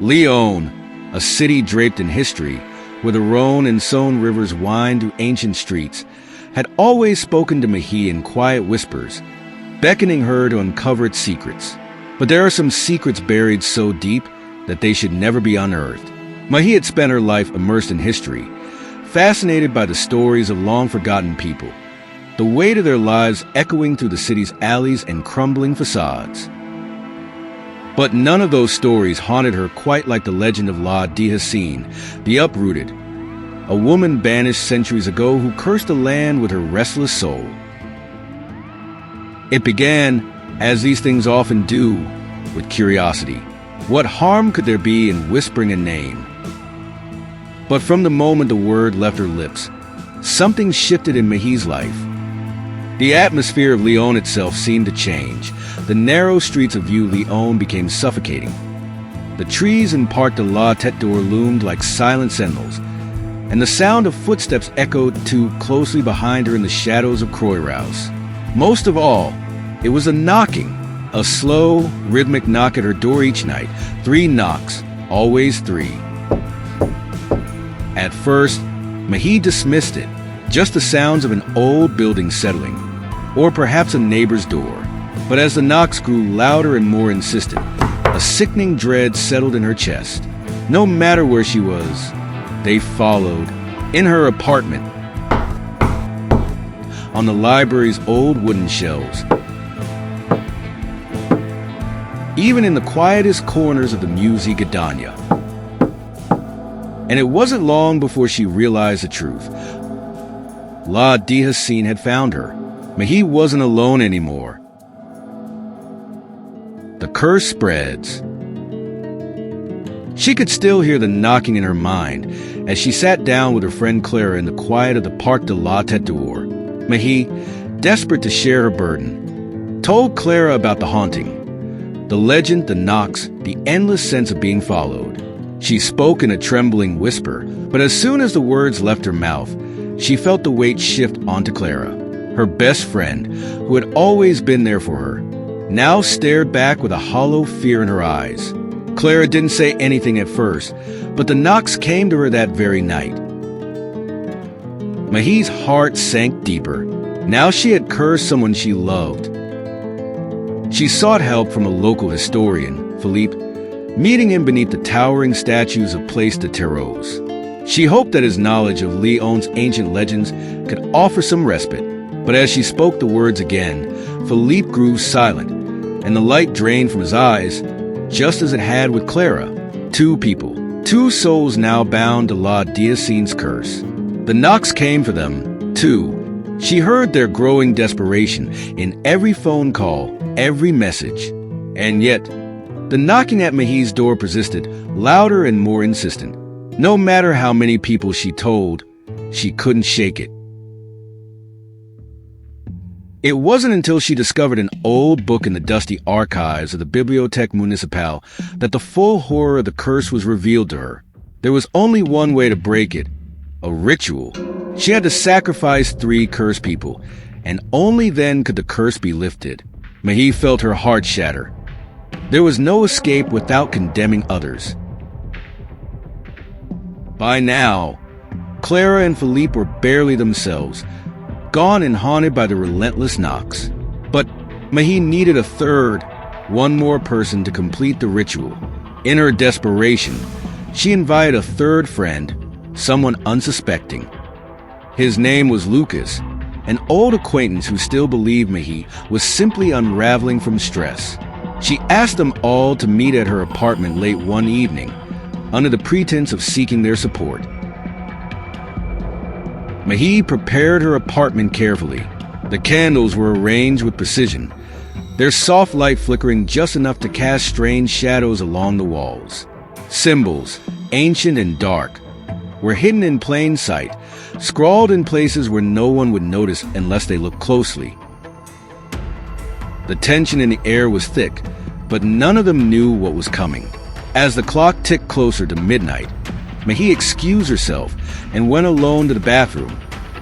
Lyon, a city draped in history, where the Rhone and Saône rivers wind through ancient streets, had always spoken to Mahé in quiet whispers, beckoning her to uncover its secrets. But there are some secrets buried so deep that they should never be unearthed. Mahé had spent her life immersed in history, fascinated by the stories of long-forgotten people, the weight of their lives echoing through the city's alleys and crumbling facades. But none of those stories haunted her quite like the legend of La Déracinée, the uprooted, a woman banished centuries ago who cursed the land with her restless soul. It began, as these things often do, with curiosity. What harm could there be in whispering a name? But from the moment the word left her lips, something shifted in Mahé's life. The atmosphere of Lyon itself seemed to change. The narrow streets of Vieux Lyon became suffocating. The trees in Parc de la Tête loomed like silent sentinels, and the sound of footsteps echoed too closely behind her in the shadows of Croix-Rouse. Most of all, it was a knocking, a slow, rhythmic knock at her door each night. 3 knocks, always 3. At first, Mahé dismissed it, just the sounds of an old building settling, or perhaps a neighbor's door. But as the knocks grew louder and more insistent, a sickening dread settled in her chest. No matter where she was, they followed. In her apartment, on the library's old wooden shelves, even in the quietest corners of the Musée Gadania. And it wasn't long before she realized the truth. La Déracinée had found her. Mahé wasn't alone anymore. The curse spreads. She could still hear the knocking in her mind as she sat down with her friend Clara in the quiet of the Parc de la Tête d'Or. Mahé, desperate to share her burden, told Clara about the haunting, the legend, the knocks, the endless sense of being followed. She spoke in a trembling whisper, but as soon as the words left her mouth, she felt the weight shift onto Clara. Her best friend, who had always been there for her, now stared back with a hollow fear in her eyes. Clara didn't say anything at first, but the knocks came to her that very night. Mahé's heart sank deeper. Now she had cursed someone she loved. She sought help from a local historian, Philippe, meeting him beneath the towering statues of Place de Terreaux. She hoped that his knowledge of Lyon's ancient legends could offer some respite. But as she spoke the words again, Philippe grew silent, and the light drained from his eyes, just as it had with Clara. 2 people, 2 souls now bound to La Déraciné's curse. The knocks came for them, too. She heard their growing desperation in every phone call, every message. And yet, the knocking at Mahé's door persisted, louder and more insistent. No matter how many people she told, she couldn't shake it. It wasn't until she discovered an old book in the dusty archives of the Bibliothèque Municipale that the full horror of the curse was revealed to her. There was only one way to break it, a ritual. She had to sacrifice 3 cursed people, and only then could the curse be lifted. Mahé felt her heart shatter. There was no escape without condemning others. By now, Clara and Philippe were barely themselves, gone and haunted by the relentless knocks. But Mahé needed a third, one more person to complete the ritual. In her desperation, she invited a third friend, someone unsuspecting. His name was Lucas, an old acquaintance who still believed Mahé was simply unraveling from stress. She asked them all to meet at her apartment late one evening, under the pretense of seeking their support. Mahé prepared her apartment carefully. The candles were arranged with precision, their soft light flickering just enough to cast strange shadows along the walls. Symbols, ancient and dark, were hidden in plain sight, scrawled in places where no one would notice unless they looked closely. The tension in the air was thick, but none of them knew what was coming. As the clock ticked closer to midnight, Mahé excused herself and went alone to the bathroom,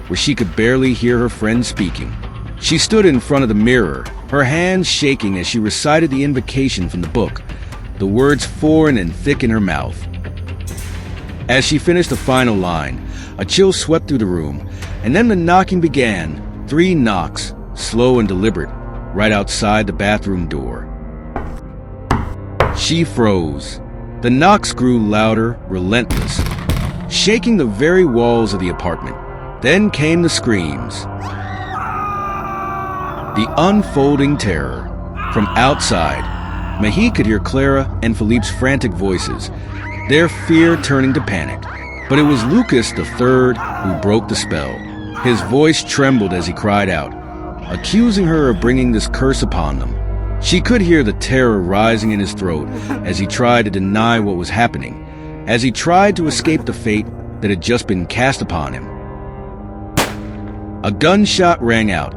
where she could barely hear her friend speaking. She stood in front of the mirror, her hands shaking as she recited the invocation from the book, the words foreign and thick in her mouth. As she finished the final line, a chill swept through the room, and then the knocking began. 3 knocks, slow and deliberate, right outside the bathroom door. She froze. The knocks grew louder, relentless, shaking the very walls of the apartment. Then came the screams. The unfolding terror. From outside, Mahee could hear Clara and Philippe's frantic voices, their fear turning to panic. But it was Lucas III who broke the spell. His voice trembled as he cried out, accusing her of bringing this curse upon them. She could hear the terror rising in his throat as he tried to deny what was happening, as he tried to escape the fate that had just been cast upon him. A gunshot rang out,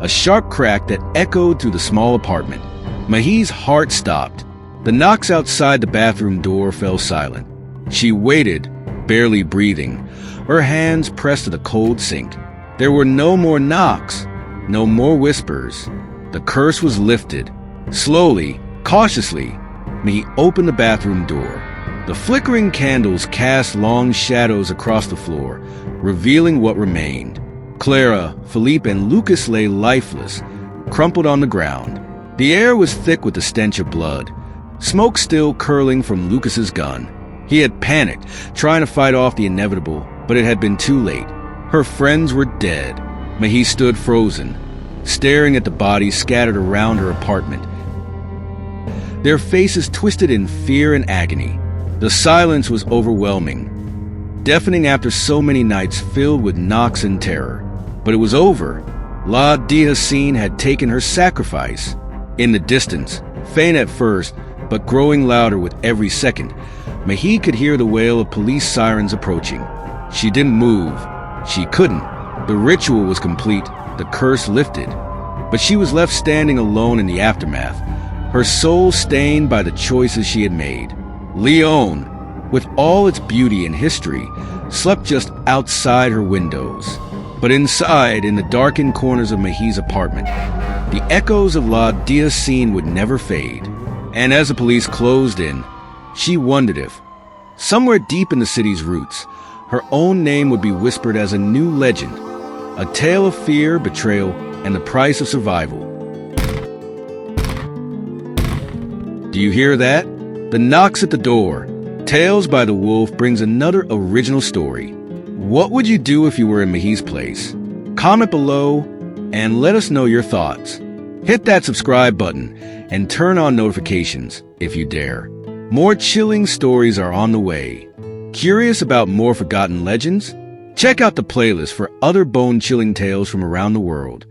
a sharp crack that echoed through the small apartment. Mahee's heart stopped. The knocks outside the bathroom door fell silent. She waited, barely breathing, her hands pressed to the cold sink. There were no more knocks, no more whispers. The curse was lifted. Slowly, cautiously, Mahee opened the bathroom door. The flickering candles cast long shadows across the floor, revealing what remained. Clara, Philippe, and Lucas lay lifeless, crumpled on the ground. The air was thick with the stench of blood, smoke still curling from Lucas's gun. He had panicked, trying to fight off the inevitable, but it had been too late. Her friends were dead. Mahee stood frozen, staring at the bodies scattered around her apartment, their faces twisted in fear and agony. The silence was overwhelming, deafening after so many nights filled with knocks and terror. But it was over. La Déracinée had taken her sacrifice. In the distance, faint at first, but growing louder with every second, Mahee could hear the wail of police sirens approaching. She didn't move. She couldn't. The ritual was complete, the curse lifted. But she was left standing alone in the aftermath, her soul stained by the choices she had made. Lyon, with all its beauty and history, slept just outside her windows. But inside, in the darkened corners of Mahee's apartment, the echoes of La Déracinée would never fade. And as the police closed in, she wondered if, somewhere deep in the city's roots, her own name would be whispered as a new legend, a tale of fear, betrayal, and the price of survival. Do you hear that? The knocks at the door. Tales by the Wolf brings another original story. What would you do if you were in Mahee's place? Comment below and let us know your thoughts. Hit that subscribe button and turn on notifications if you dare. More chilling stories are on the way. Curious about more forgotten legends? Check out the playlist for other bone-chilling tales from around the world.